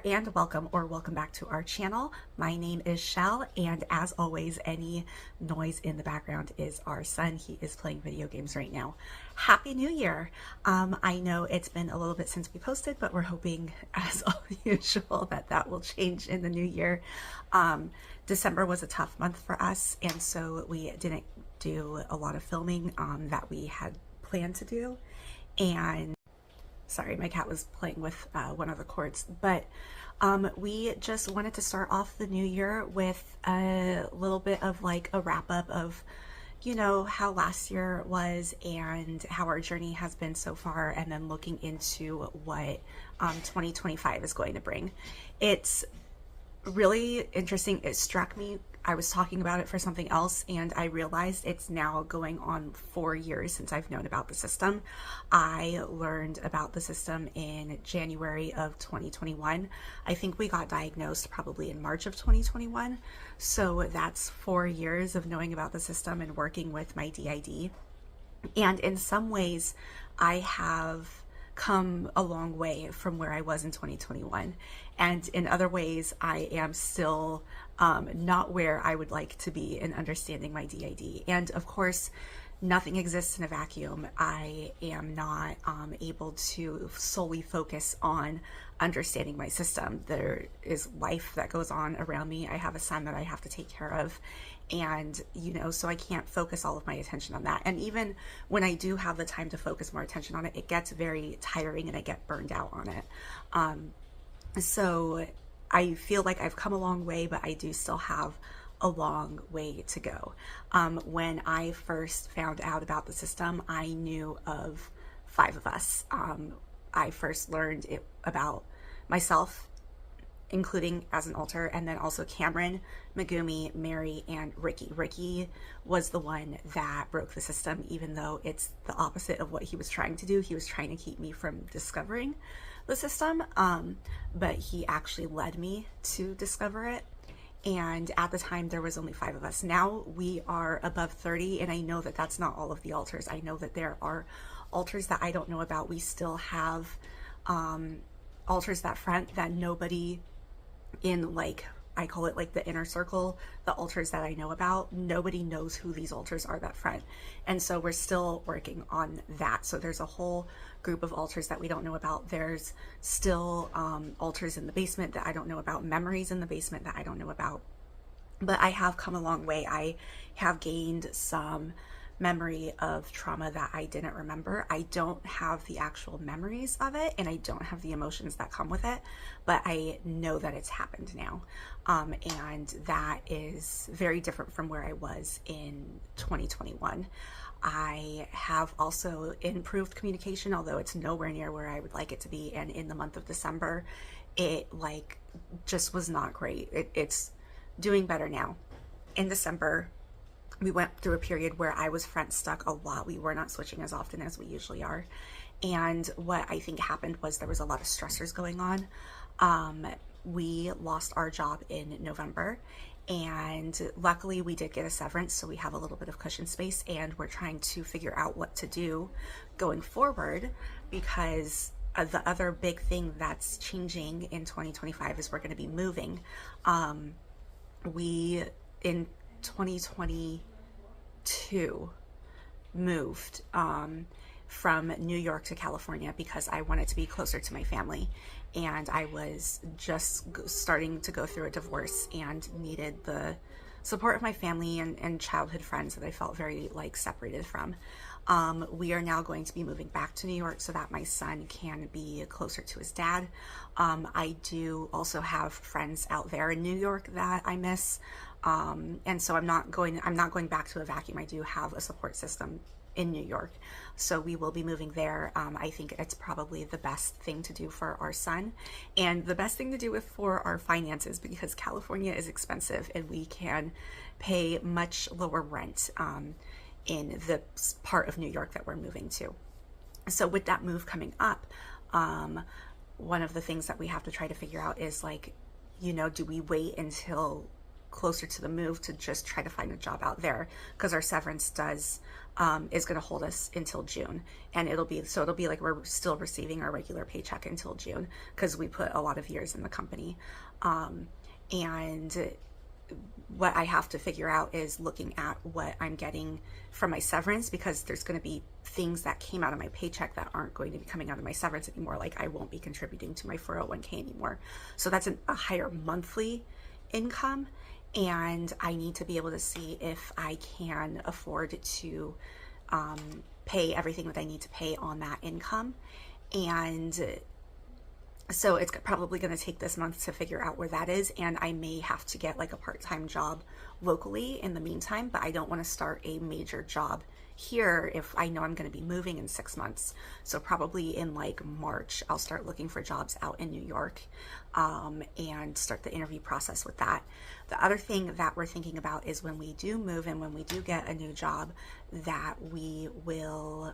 there, and welcome back to our channel. My name is Shell, and as always, any noise in the background is our son. He is playing video games right now. Happy New Year. I know it's been a little bit since we posted, but we're hoping, as usual, that will change in the new year. December was a tough month for us, and so we didn't do a lot of filming that we had planned to do. And sorry, my cat was playing with one of the cords, but we just wanted to start off the new year with a little bit of like a wrap up of, you know, how last year was and how our journey has been so far, and then looking into what 2025 is going to bring. It's really interesting. It struck me, I was talking about it for something else, and I realized it's now going on 4 years since I've known about the system. I learned about the system in January of 2021. I think we got diagnosed probably in March of 2021. So that's 4 years of knowing about the system and working with my DID. And in some ways, I have come a long way from where I was in 2021. And in other ways, I am still not where I would like to be in understanding my DID. And of course, nothing exists in a vacuum. I am not able to solely focus on understanding my system. There is life that goes on around me. I have a son that I have to take care of. And, you know, so I can't focus all of my attention on that. And even when I do have the time to focus more attention on it, it gets very tiring and I get burned out on it. So I feel like I've come a long way, but I do still have a long way to go. When I first found out about the system, I knew of 5 of us. I first learned it about myself, including as an alter, and then also Cameron, Megumi, Mary, and Ricky. Ricky was the one that broke the system, even though it's the opposite of what he was trying to do. He was trying to keep me from discovering the system, but he actually led me to discover it. And at the time, there was only 5 of us. Now we are above 30, and I know that that's not all of the alters. I know that there are alters that I don't know about. We still have alters that front that nobody in, like, I call it like the inner circle, the alters that I know about, nobody knows who these alters are that front. And so we're still working on that. So there's a whole group of alters that we don't know about. There's still alters in the basement that I don't know about, memories in the basement that I don't know about. But I have come a long way. I have gained some memory of trauma that I didn't remember. I don't have the actual memories of it, and I don't have the emotions that come with it, but I know that it's happened now. And that is very different from where I was in 2021. I have also improved communication, although it's nowhere near where I would like it to be. And in the month of December, it like just was not great. It's doing better now. In December, we went through a period where I was front stuck a lot. We were not switching as often as we usually are. And what I think happened was there was a lot of stressors going on. We lost our job in November, and luckily we did get a severance, so we have a little bit of cushion space, and we're trying to figure out what to do going forward, because the other big thing that's changing in 2025 is we're going to be moving. We, in 2022, moved from New York to California because I wanted to be closer to my family, and I was just starting to go through a divorce and needed the support of my family and childhood friends that I felt very like separated from. We are now going to be moving back to New York so that my son can be closer to his dad. I do also have friends out there in New York that I miss. And so I'm not going back to a vacuum. I do have a support system in New York, so we will be moving there. I think it's probably the best thing to do for our son, and the best thing to do for our finances, because California is expensive and we can pay much lower rent in the part of New York that we're moving to. So with that move coming up, one of the things that we have to try to figure out is, like, you know, do we wait until closer to the move to just try to find a job out there, because our severance is going to hold us until June, and it'll be like we're still receiving our regular paycheck until June, because we put a lot of years in the company. And what I have to figure out is looking at what I'm getting from my severance, because there's going to be things that came out of my paycheck that aren't going to be coming out of my severance anymore. Like I won't be contributing to my 401k anymore. So that's a higher monthly income, and I need to be able to see if I can afford to pay everything that I need to pay on that income. And so it's probably going to take this month to figure out where that is, and I may have to get like a part-time job locally in the meantime, but I don't want to start a major job here if I know I'm going to be moving in 6 months. So probably in like March, I'll start looking for jobs out in New York, and start the interview process with that. The other thing that we're thinking about is when we do move and when we do get a new job, that we will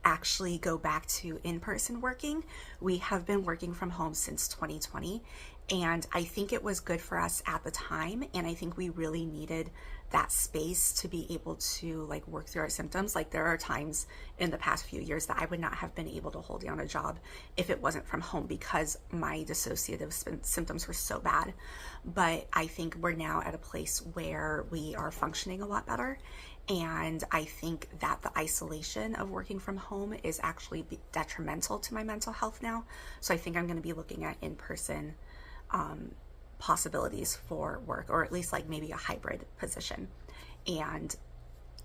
actually go back to in-person working. We have been working from home since 2020, and I think it was good for us at the time, and I think we really needed that space to be able to like work through our symptoms. Like there are times in the past few years that I would not have been able to hold down a job if it wasn't from home, because my dissociative symptoms were so bad. But I think we're now at a place where we are functioning a lot better, and I think that the isolation of working from home is actually detrimental to my mental health now. So I think I'm going to be looking at in-person possibilities for work, or at least like maybe a hybrid position. And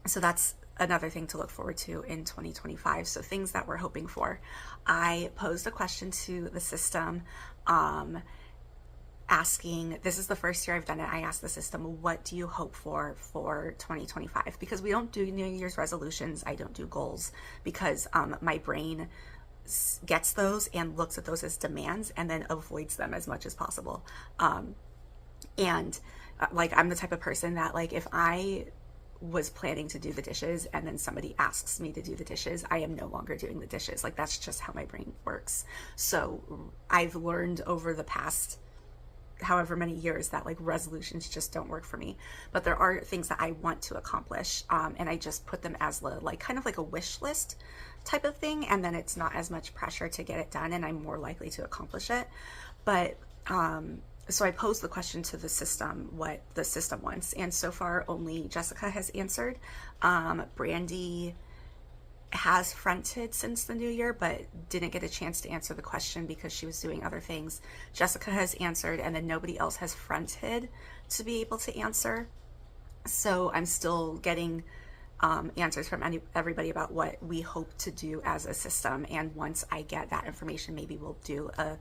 so that's another thing to look forward to in 2025. So things that we're hoping for. I posed a question to the system, asking, this is the first year I've done it, I asked the system, what do you hope for 2025? Because we don't do New Year's resolutions, I don't do goals, because my brain gets those and looks at those as demands and then avoids them as much as possible. Like I'm the type of person that like if I was planning to do the dishes and then somebody asks me to do the dishes, I am no longer doing the dishes. Like that's just how my brain works. So I've learned over the past however many years that like resolutions just don't work for me. But there are things that I want to accomplish, and I just put them as like kind of like a wish list type of thing, and then it's not as much pressure to get it done, and I'm more likely to accomplish it. But so I posed the question to the system, what the system wants, and so far only Jessica has answered. Brandy has fronted since the new year, but didn't get a chance to answer the question because she was doing other things. Jessica has answered, and then nobody else has fronted to be able to answer. So I'm still getting answers from everybody about what we hope to do as a system. And once I get that information, maybe we'll do a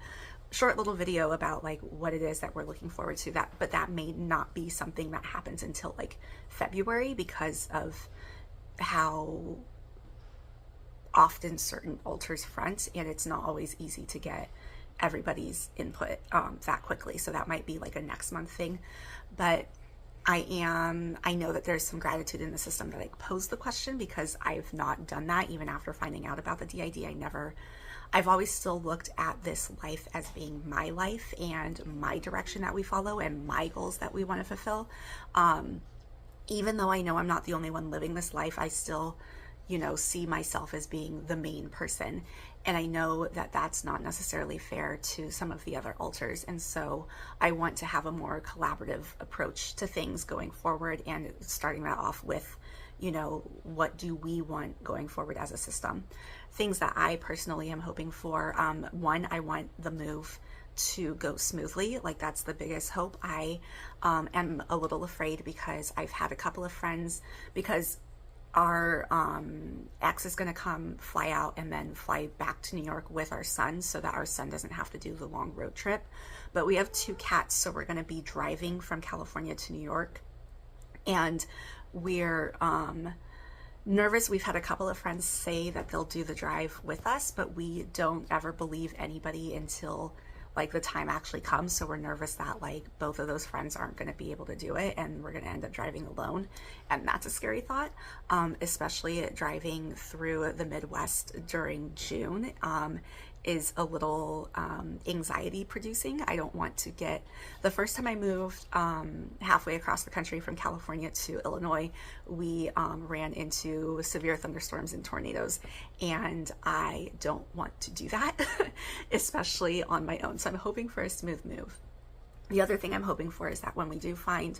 short little video about like what it is that we're looking forward to. But that may not be something that happens until like February, because of how often certain alters front, and it's not always easy to get everybody's input that quickly. So that might be like a next month thing. But I know that there's some gratitude in the system that I posed the question, because I've not done that even after finding out about the DID. I've always still looked at this life as being my life and my direction that we follow and my goals that we want to fulfill. Even though I know I'm not the only one living this life, I still see myself as being the main person. And I know that that's not necessarily fair to some of the other alters. And so I want to have a more collaborative approach to things going forward, and starting that off with, what do we want going forward as a system? Things that I personally am hoping for. One, I want the move to go smoothly. Like that's the biggest hope. I am a little afraid because I've had a couple of friends, because our ex is going to fly out and then fly back to New York with our son, so that our son doesn't have to do the long road trip. But we have 2 cats, so we're going to be driving from California to New York, and we're nervous. We've had a couple of friends say that they'll do the drive with us, but we don't ever believe anybody until like the time actually comes. So we're nervous that like both of those friends aren't going to be able to do it, and we're going to end up driving alone. And that's a scary thought, especially driving through the Midwest during June. is a little anxiety producing. I don't want to get, the first time I moved halfway across the country from California to Illinois, we ran into severe thunderstorms and tornadoes, and I don't want to do that, especially on my own. So I'm hoping for a smooth move. The other thing I'm hoping for is that when we do find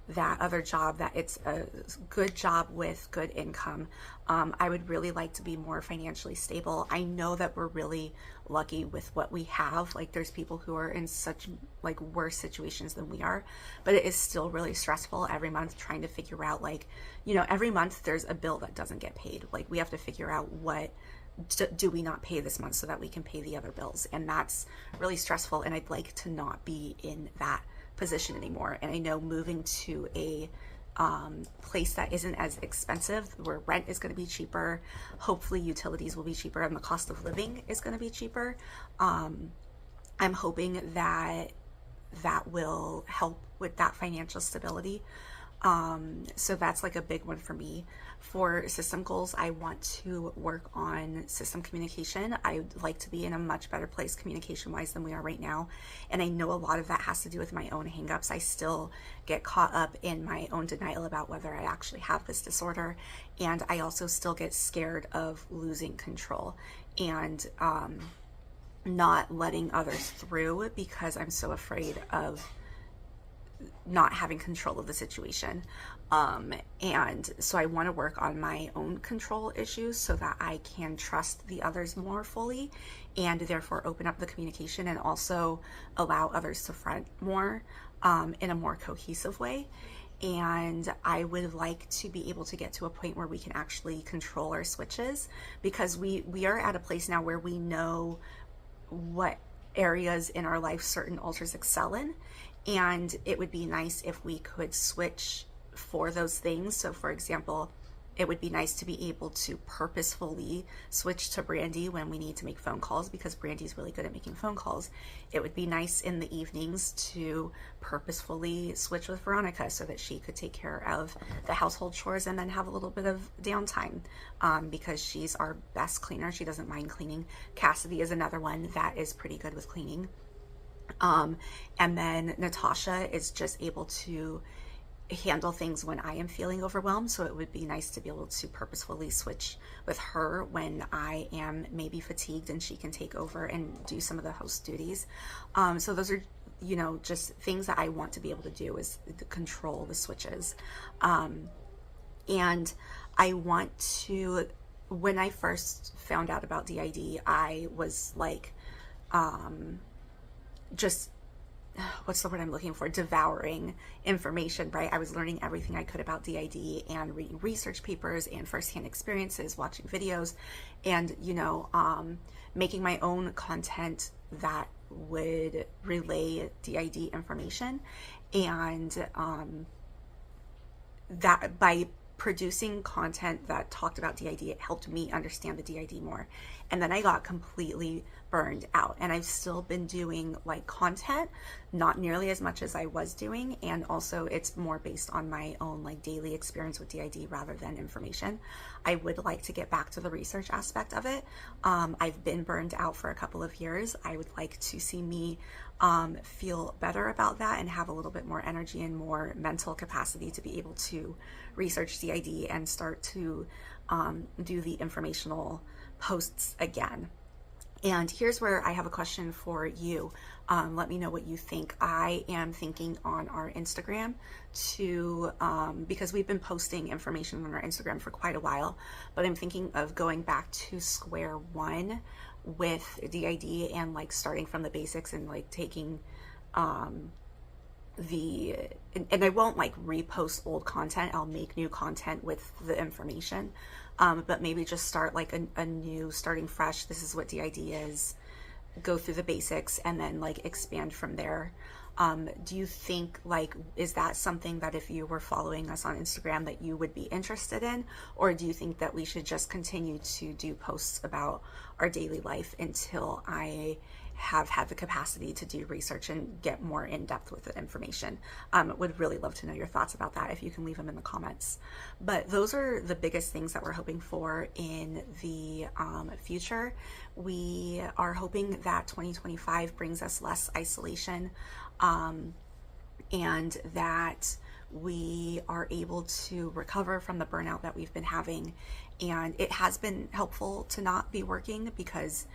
that other job, that it's a good job with good income. I would really like to be more financially stable. I know that we're really lucky with what we have. Like, there's people who are in such like worse situations than we are, but it is still really stressful every month trying to figure out, like, you know, every month there's a bill that doesn't get paid. Like, we have to figure out what do we not pay this month so that we can pay the other bills, and that's really stressful, and I'd like to not be in that position anymore. And I know moving to a place that isn't as expensive, where rent is going to be cheaper, hopefully utilities will be cheaper, and the cost of living is going to be cheaper. I'm hoping that that will help with that financial stability. So that's like a big one for me. For system goals, I want to work on system communication. I would like to be in a much better place communication wise than we are right now. And I know a lot of that has to do with my own hangups. I still get caught up in my own denial about whether I actually have this disorder. And I also still get scared of losing control and not letting others through, because I'm so afraid of not having control of the situation. And so I want to work on my own control issues so that I can trust the others more fully, and therefore open up the communication and also allow others to friend more in a more cohesive way. And I would like to be able to get to a point where we can actually control our switches, because we are at a place now where we know what areas in our life certain alters excel in. And it would be nice if we could switch for those things. So for example, it would be nice to be able to purposefully switch to Brandy when we need to make phone calls, because Brandy's really good at making phone calls. It would be nice in the evenings to purposefully switch with Veronica so that she could take care of the household chores and then have a little bit of downtime, because she's our best cleaner. She doesn't mind cleaning. Cassidy is another one that is pretty good with cleaning. And then Natasha is just able to handle things when I am feeling overwhelmed. So it would be nice to be able to purposefully switch with her when I am maybe fatigued, and she can take over and do some of the host duties. So those are, you know, just things that I want to be able to do, is to control the switches. And I want to, when I first found out about DID, I was like, just, what's the word I'm looking for? Devouring information, right? I was learning everything I could about DID and reading research papers and firsthand experiences, watching videos, and, you know, making my own content that would relay DID information. And that by producing content that talked about DID, it helped me understand the DID more. And then I got completely burned out, and I've still been doing like content, not nearly as much as I was doing, and also it's more based on my own like daily experience with DID rather than information. I would like to get back to the research aspect of it. I've been burned out for a couple of years. I would like to see me feel better about that and have a little bit more energy and more mental capacity to be able to research DID and start to do the informational posts again. And here's where I have a question for you. Let me know what you think. I am thinking on our Instagram to, because we've been posting information on our Instagram for quite a while, but I'm thinking of going back to square one with DID and like starting from the basics and like taking and I won't like repost old content. I'll make new content with the information, but maybe just start like a new, starting fresh. This is what DID is. Go through the basics and then like expand from there. Do you think, like, is that something that if you were following us on Instagram that you would be interested in? Or do you think that we should just continue to do posts about our daily life until I have had the capacity to do research and get more in depth with the information. Would really love to know your thoughts about that if you can leave them in the comments. But those are the biggest things that we're hoping for in the future. We are hoping that 2025 brings us less isolation, and that we are able to recover from the burnout that we've been having. And it has been helpful to not be working, because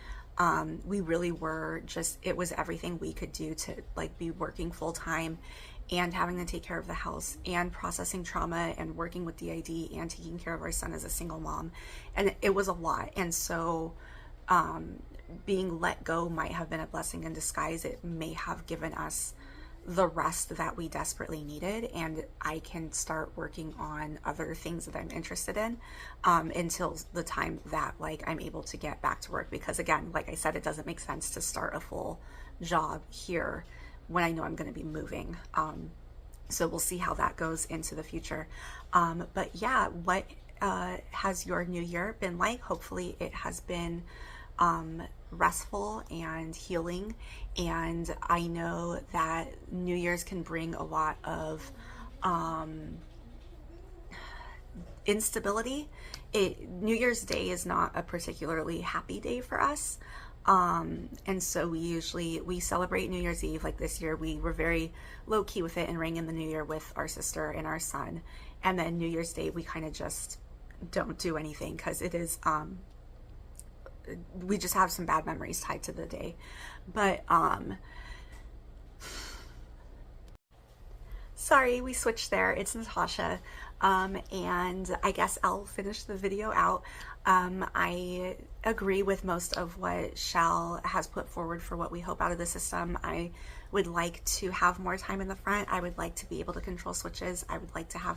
we really were just, it was everything we could do to like be working full time and having to take care of the house and processing trauma and working with DID and taking care of our son as a single mom. And it was a lot. And so being let go might have been a blessing in disguise. It may have given us the rest that we desperately needed, and I can start working on other things that I'm interested in until the time that like I'm able to get back to work. Because again, like I said, it doesn't make sense to start a full job here when I know I'm going to be moving. So we'll see how that goes into the future. But yeah, what has your new year been like? Hopefully it has been restful and healing. And I know that New Year's can bring a lot of instability. New Year's Day is not a particularly happy day for us. And so we celebrate New Year's Eve. Like this year, we were very low key with it and rang in the new year with our sister and our son. And then New Year's Day, we kind of just don't do anything, because it is, we just have some bad memories tied to the day. But, sorry, we switched there. It's Natasha. And I guess I'll finish the video out. I agree with most of what Shell has put forward for what we hope out of the system. I would like to have more time in the front. I would like to be able to control switches. I would like to have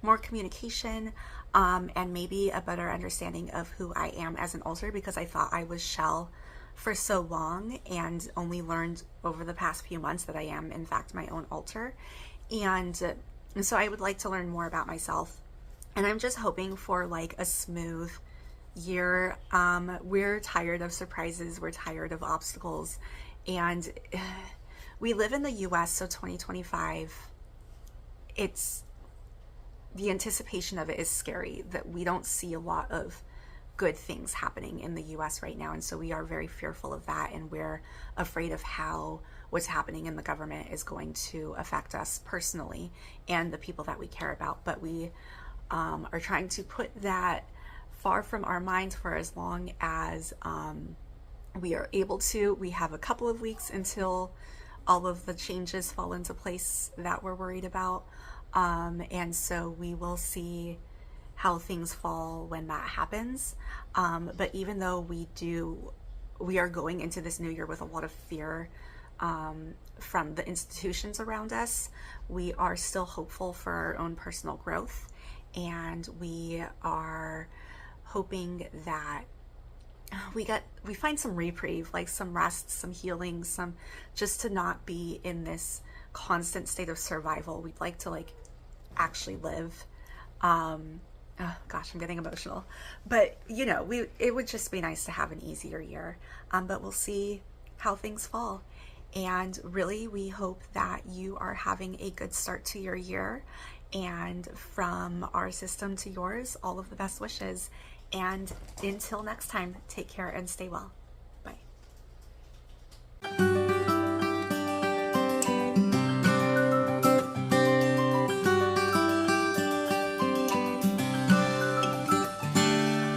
more communication, and maybe a better understanding of who I am as an alter, because I thought I was Shell for so long and only learned over the past few months that I am in fact my own alter. And so I would like to learn more about myself, and I'm just hoping for like a smooth year. We're tired of surprises, we're tired of obstacles, and we live in the US, so 2025, it's, the anticipation of it is scary, that we don't see a lot of good things happening in the US right now. And so we are very fearful of that, and we're afraid of how what's happening in the government is going to affect us personally and the people that we care about. But we are trying to put that far from our minds for as long as we are able to. We have a couple of weeks until all of the changes fall into place that we're worried about. And so we will see how things fall when that happens. But even though we are going into this new year with a lot of fear from the institutions around us, we are still hopeful for our own personal growth. And we are hoping that we find some reprieve, like some rest, some healing, some just to not be in this constant state of survival. We'd like to like actually live. Oh gosh, I'm getting emotional. But you know, it would just be nice to have an easier year. But we'll see how things fall. And really, we hope that you are having a good start to your year. And from our system to yours, all of the best wishes. And until next time, take care and stay well.